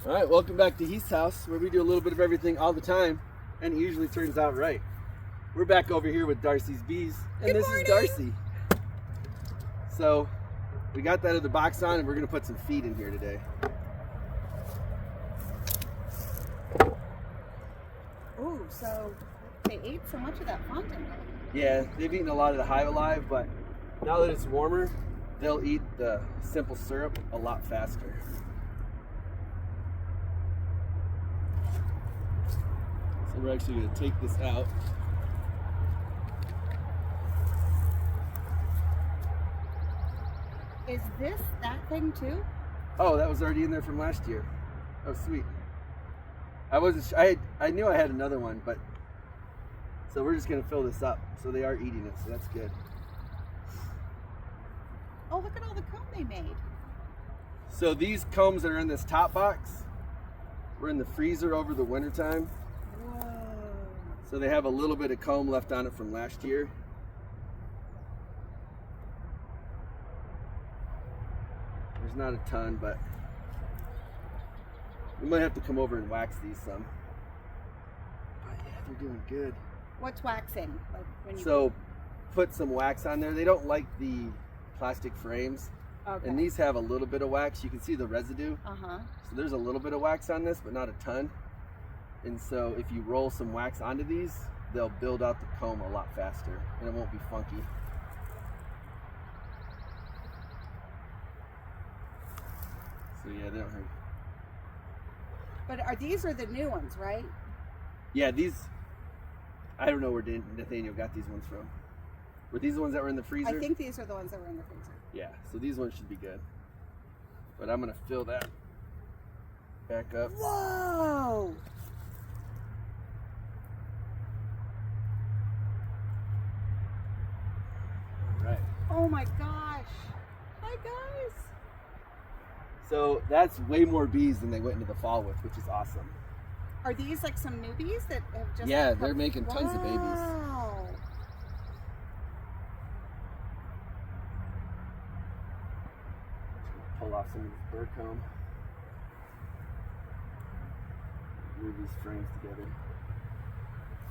All right, welcome back to Heath's house, where we do a little bit of everything all the time, and it usually turns out right. We're back over here with Darcy's Bees, and this is Darcy. So, we got that other box on, and we're gonna put some feed in here today. Ooh, so they ate so much of that fondant. Yeah, they've eaten a lot of the hive alive, but now that it's warmer, they'll eat the simple syrup a lot faster. So we're actually going to take this out. Is this that thing too? Oh, that was already in there from last year. Oh, sweet. I knew I had another one, but so we're just going to fill this up. So they are eating it, so that's good. Oh, look at all the comb they made. So these combs that are in this top box were in the freezer over the winter time. Whoa. So they have a little bit of comb left on it from last year. There's not a ton, but we might have to come over and wax these some. But yeah, they're doing good. What's waxing? Like when you So put some wax on there. They don't like the plastic frames. Okay. And these have a little bit of wax. You can see the residue. Uh-huh. So there's a little bit of wax on this, but not a ton. And so if you roll some wax onto these, they'll build out the comb a lot faster and it won't be funky. So yeah, they don't hurt. But these are the new ones, right? Yeah, these, I don't know where Nathaniel got these ones from. Were these the ones that were in the freezer? I think these are the ones that were in the freezer. Yeah, so these ones should be good. But I'm gonna fill that back up. Whoa! All right. Oh my gosh! Hi guys! So that's way more bees than they went into the fall with, which is awesome. Are these like some newbies that have just? Yeah, they're making tons of babies. Wow! Pull off some of this bird comb. Move these frames together.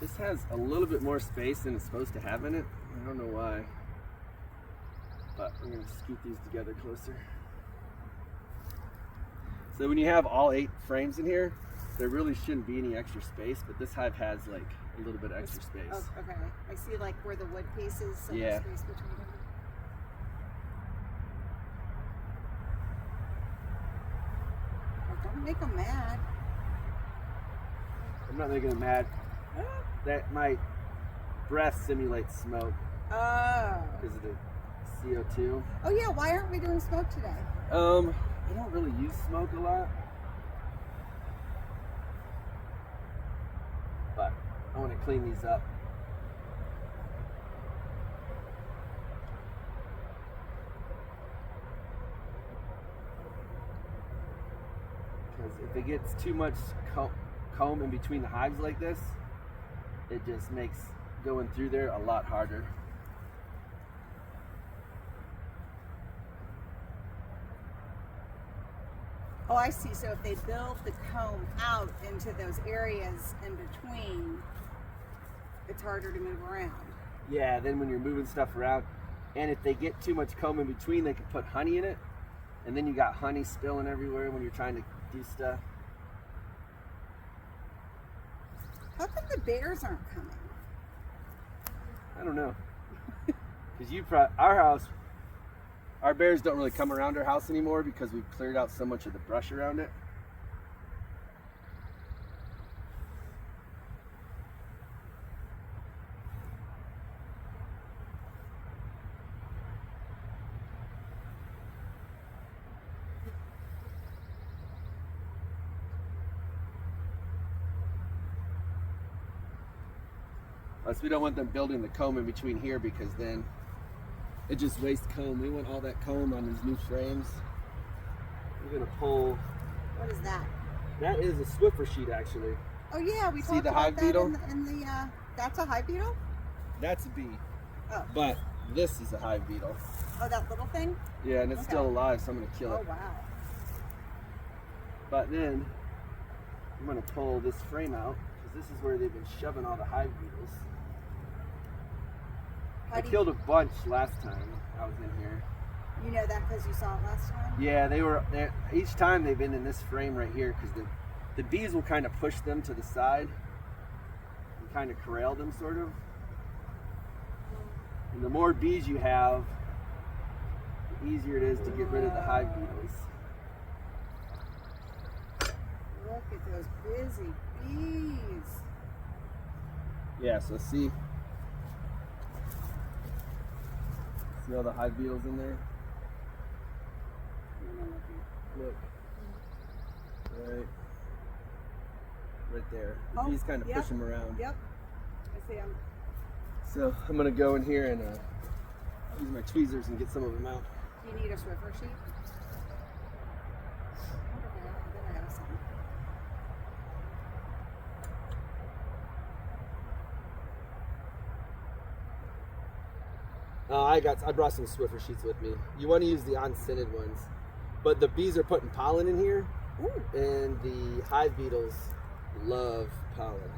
This has a little bit more space than it's supposed to have in it. I don't know why. But we're going to scoot these together closer. So when you have all 8 frames in here, there really shouldn't be any extra space, but this hive has like a little bit of extra space. Oh, okay. I see like where the wood piece is, so Yeah. there's space between them. Don't make them mad. I'm not making them mad. That my breath simulates smoke Oh. because of the CO2. Oh yeah, why aren't we doing smoke today? I don't really use smoke a lot, but I want to clean these up. Because if it gets too much comb in between the hives like this, it just makes going through there a lot harder. Oh, I see. So if they build the comb out into those areas in between, it's harder to move around. Yeah, then when you're moving stuff around, and if they get too much comb in between, they can put honey in it, and then you got honey spilling everywhere when you're trying to do stuff. How come the bears aren't coming? I don't know. Because our bears don't really come around our house anymore because we've cleared out so much of the brush around it. Plus, we don't want them building the comb in between here because then it just wastes comb. We want all that comb on these new frames. We're gonna pull. What is that? That is a Swiffer sheet, actually. Oh yeah, we See talked the about hive that beetle? in the that's a hive beetle? That's a bee. Oh. But this is a hive beetle. Oh, that little thing? Yeah, and it's Okay. still alive, so I'm gonna kill Oh it. wow. But then I'm gonna pull this frame out because this is where they've been shoving all the hive beetles. I killed a bunch last time I was in here. You know that because you saw it last time? Yeah, they were there. Each time they've been in this frame right here because the bees will kind of push them to the side and kind of corral them, sort of. And the more bees you have, the easier it is to get rid of the hive beetles. Look at those busy bees. Yeah, so see all the hive beetles in there? Look. Right there. The bees kind of push them around. Yep. I see them. So I'm going to go in here and use my tweezers and get some of them out. Do you need a Swiffer sheet? I have some. I brought some Swiffer sheets with me. You want to use the unscented ones, but the bees are putting pollen in here. Ooh. And the hive beetles love pollen.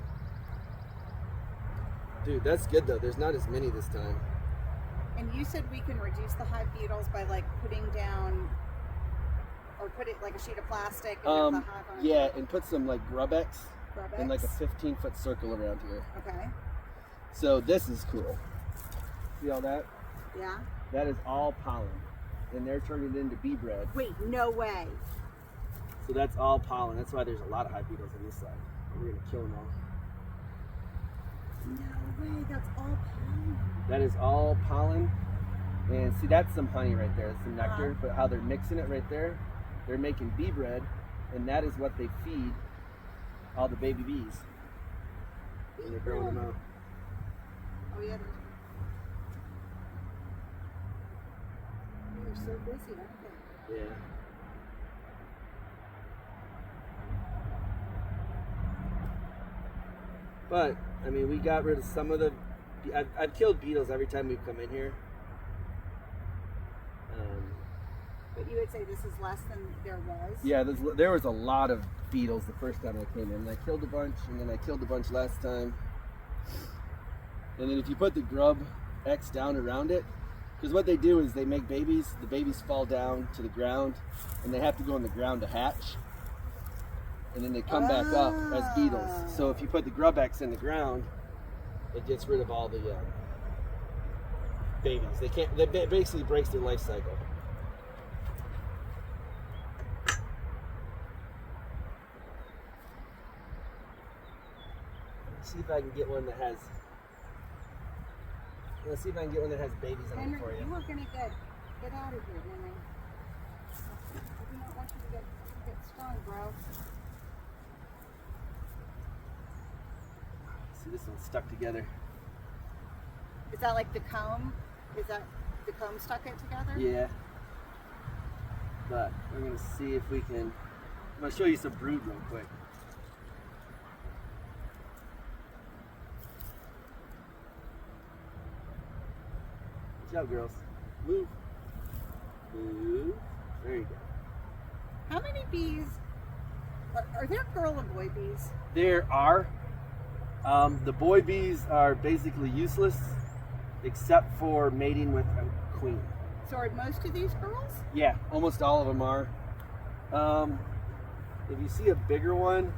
Dude, that's good though. There's not as many this time. And you said we can reduce the hive beetles by like putting down, or put it like a sheet of plastic and have the hive on it? Yeah, and put some like Grub-X in like a Grub-X? 15-foot circle around here. Okay. So this is cool. See all that? Yeah. That is all pollen. And they're turning it into bee bread. Wait, no way. So that's all pollen. That's why there's a lot of hive beetles on this side. We're gonna kill them all. No way, that's all pollen. That is all pollen. And see, that's some honey right there. That's some nectar. But how they're mixing it right there, they're making bee bread, and that is what they feed all the baby bees. And they're growing them out. Oh yeah. They're so busy, aren't they? Yeah. But I mean, we got rid of some of the. I've killed beetles every time we've come in here. But you would say this is less than there was? Yeah, there was a lot of beetles the first time I came in. And I killed a bunch, and then I killed a bunch last time. And then if you put the Grub-X down around it, because what they do is they make babies, the babies fall down to the ground, and they have to go on the ground to hatch. And then they come back up as beetles. So if you put the Grub-X in the ground, it gets rid of all the babies. It basically breaks their life cycle. See if I can get one that has. Let's see if I can get one that has babies on Henry, it for you. you are gonna get out of here, Henry. I do not want you to get stung, bro. See, this one's stuck together. Is that like the comb? Is that the comb stuck it together? Yeah. But we're gonna see if we can. I'm gonna show you some brood real quick. Good job, girls. Move. Move. There you go. How many bees? Are there girl and boy bees? There are. The boy bees are basically useless, except for mating with a queen. So are most of these girls? Yeah, almost all of them are. If you see a bigger one,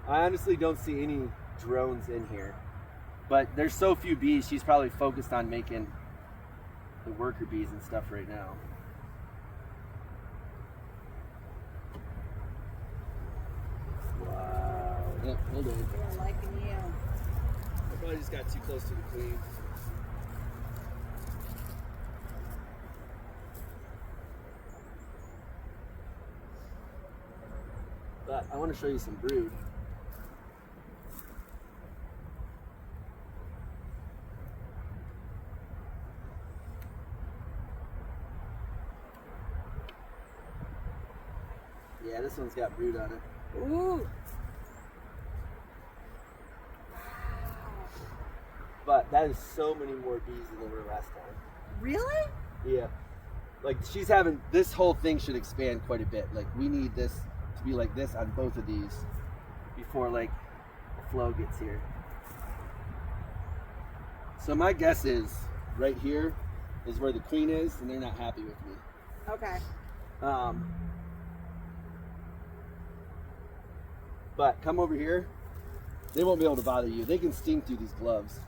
I honestly don't see any drones in here. But there's so few bees, she's probably focused on making the worker bees and stuff right now. Wow. Yep, hold on. They're liking you. I probably just got too close to the queen. But I want to show you some brood. Yeah, this one's got brood on it. Ooh. But that is so many more bees than there were last time. Really? Yeah. like she's having, this whole thing should expand quite a bit. Like we need this to be like this on both of these before like the flow gets here. So my guess is right here is where the queen is, and they're not happy with me. Okay. But come over here, they won't be able to bother you. They can sting through these gloves,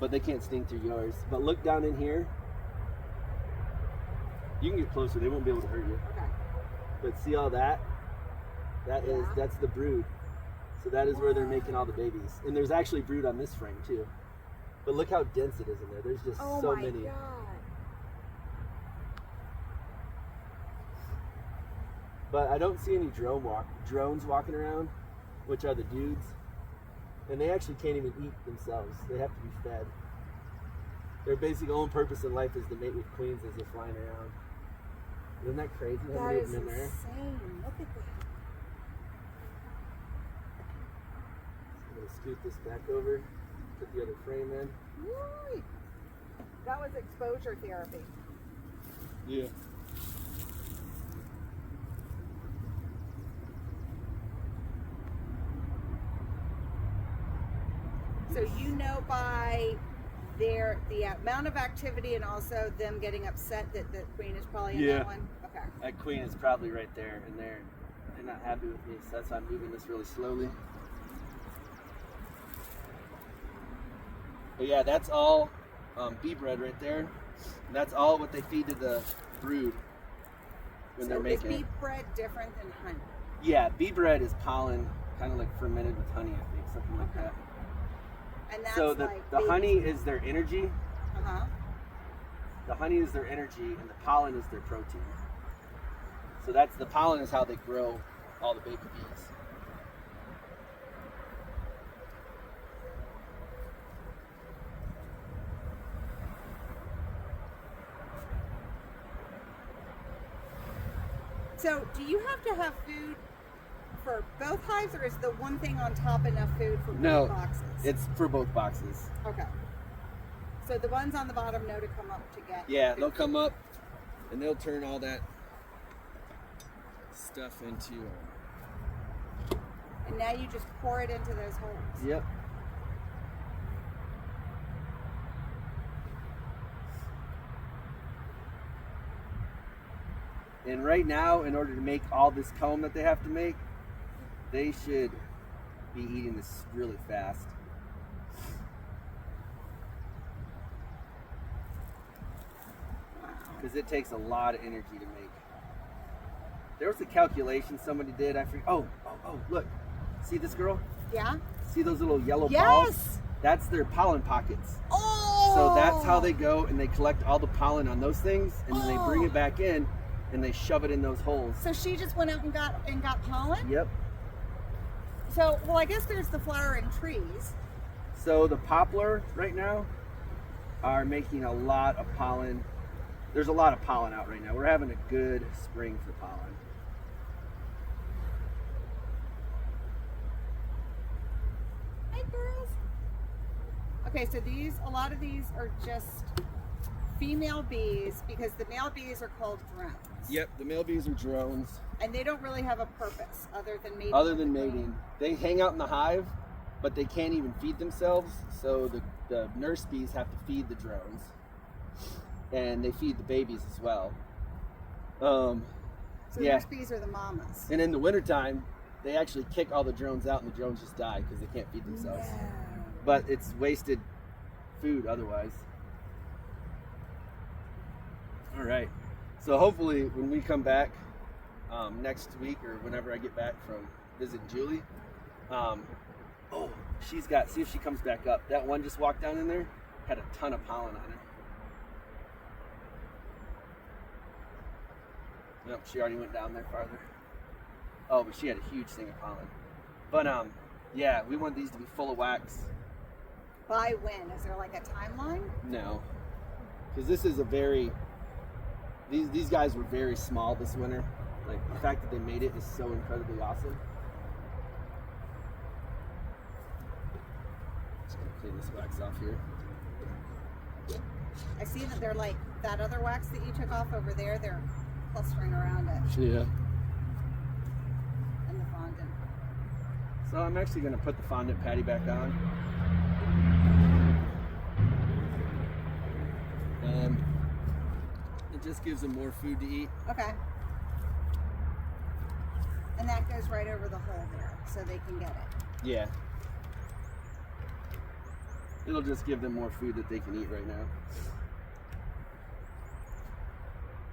but they can't sting through yours. But look down in here. You can get closer, they won't be able to hurt you. Okay. But see all that? That's the brood. So that is where they're making all the babies. And there's actually brood on this frame too. But look how dense it is in there. There's just so many. God. But I don't see any drones walking around, which are the dudes. And they actually can't even eat themselves. They have to be fed. Their basic only purpose in life is to mate with queens as they're flying around. Isn't that crazy? How That many is of them in there? insane. Look at that. I'm gonna scoot this back over, put the other frame in. Woo! That was exposure therapy. Yeah. So you know by the amount of activity and also them getting upset that the queen is probably in Yeah. that one? Okay. That queen is probably right there, and they're not happy with me, so that's why I'm moving this really slowly. But yeah, that's all bee bread right there. And that's all what they feed to the brood when they're making is it. bee bread different than honey? Yeah, bee bread is pollen, kind of like fermented with honey, I think, something like that. And that's So the like honey is their energy. Uh-huh. The honey is their energy, and the pollen is their protein. So the pollen is how they grow all the baby bees. So do you have to have food for both hives, or is the one thing on top enough food for both boxes? It's for both boxes. Okay. So the ones on the bottom know to come up to get Yeah, food. they'll come up and they'll turn all that stuff into. And now you just pour it into those holes. Yep. And right now, in order to make all this comb that they have to make, they should be eating this really fast. Because it takes a lot of energy to make. There was a calculation somebody did. I forget. Oh, look. See this girl? Yeah? See those little yellow Yes! balls? That's their pollen pockets. Oh! So that's how they go and they collect all the pollen on those things, and then they bring it back in and they shove it in those holes. So she just went out and got pollen? Yep. So, well, I guess there's the flowering trees. So the poplar right now are making a lot of pollen. There's a lot of pollen out right now. We're having a good spring for pollen. Hi, girls. Okay, so a lot of these are just female bees because the male bees are called drones. Yep, the male bees are drones. And they don't really have a purpose other than mating. Other than mating. They hang out in the hive, but they can't even feed themselves. So the nurse bees have to feed the drones. And they feed the babies as well. So yeah. nurse bees are the mamas. And in the wintertime, they actually kick all the drones out and the drones just die because they can't feed themselves. No. But it's wasted food otherwise. All right. So hopefully when we come back next week or whenever I get back from visiting Julie, see if she comes back up. That one just walked down in there, had a ton of pollen on it. Nope, she already went down there farther. Oh, but she had a huge thing of pollen. But yeah, we want these to be full of wax. By when? Is there like a timeline? No, because this is these guys were very small this winter. Like the fact that they made it is so incredibly awesome. Just gonna clean this wax off here. I see that they're like that other wax that you took off over there. They're clustering around it. Yeah. And the fondant. So I'm actually going to put the fondant patty back on. It just gives them more food to eat. Okay. And that goes right over the hole there, so they can get it. Yeah. It'll just give them more food that they can eat right now.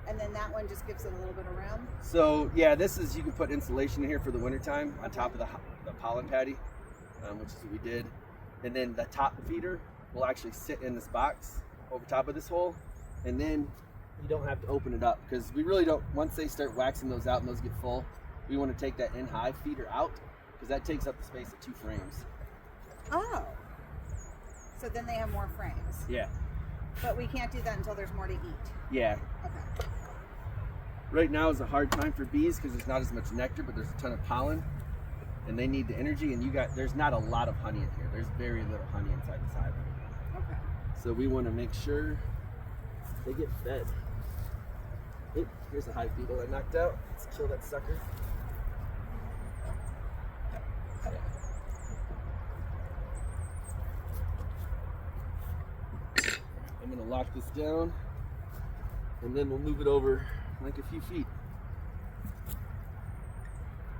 And then that one just gives it a little bit of room. So yeah, this is, you can put insulation in here for the wintertime on top of the pollen patty, which is what we did. And then the top feeder will actually sit in this box over top of this hole. And then you don't have to open it up, because we really don't, once they start waxing those out and those get full, we want to take that in hive feeder out, because that takes up the space of 2 frames. Oh. So then they have more frames. Yeah. But we can't do that until there's more to eat. Yeah. Okay. Right now is a hard time for bees because there's not as much nectar, but there's a ton of pollen, and they need the energy. And there's not a lot of honey in here. There's very little honey inside this hive. Okay. So we want to make sure they get fed. Oop, here's a hive beetle I knocked out. Let's kill that sucker. I'm gonna lock this down, and then we'll move it over like a few feet.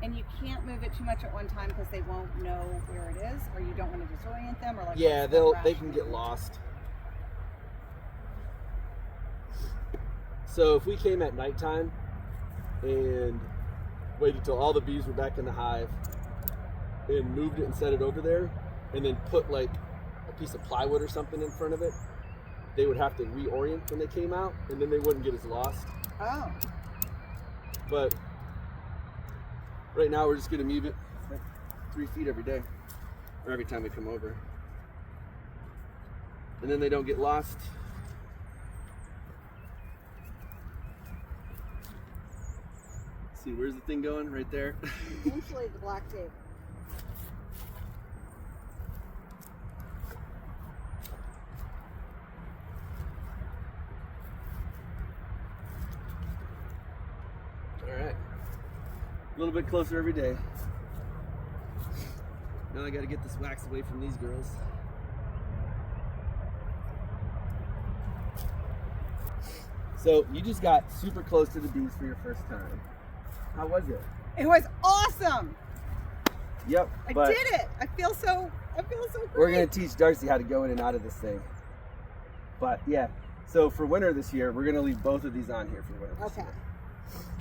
And you can't move it too much at one time because they won't know where it is, or you don't want to disorient them, or like. Yeah, they can get lost. So if we came at nighttime and waited till all the bees were back in the hive and moved it and set it over there, and then put like a piece of plywood or something in front of it, they would have to reorient when they came out, and then they wouldn't get as lost. Oh. But right now we're just gonna move it like 3 feet every day, or every time we come over. And then they don't get lost. See, where's the thing going? Right there. Eventually the black tape. All right. A little bit closer every day. Now I got to get this wax away from these girls. So you just got super close to the bees for your first time. How was it? It was awesome. Yep. I did it. I feel so great. We're gonna teach Darcy how to go in and out of this thing. But yeah, so for winter this year, we're gonna leave both of these on here for winter this Okay. year.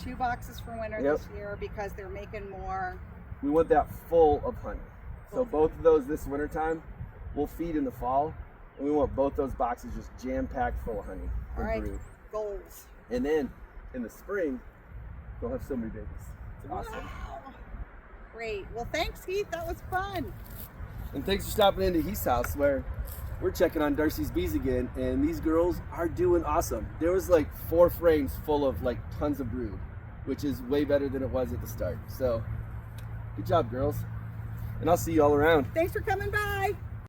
2 boxes for winter Yep. this year because they're making more. We want that full of honey. So both of those this winter time, we'll feed in the fall, and we want both those boxes just jam-packed full of honey. All right, brood. goals. And then in the spring, we'll have so many babies. It's awesome. Wow. Great. Well, thanks, Heath. That was fun. And thanks for stopping into Heath's house, where we're checking on Darcy's bees again, and these girls are doing awesome. There was like 4 frames full of like tons of brood, which is way better than it was at the start. So good job, girls. And I'll see you all around. Thanks for coming by.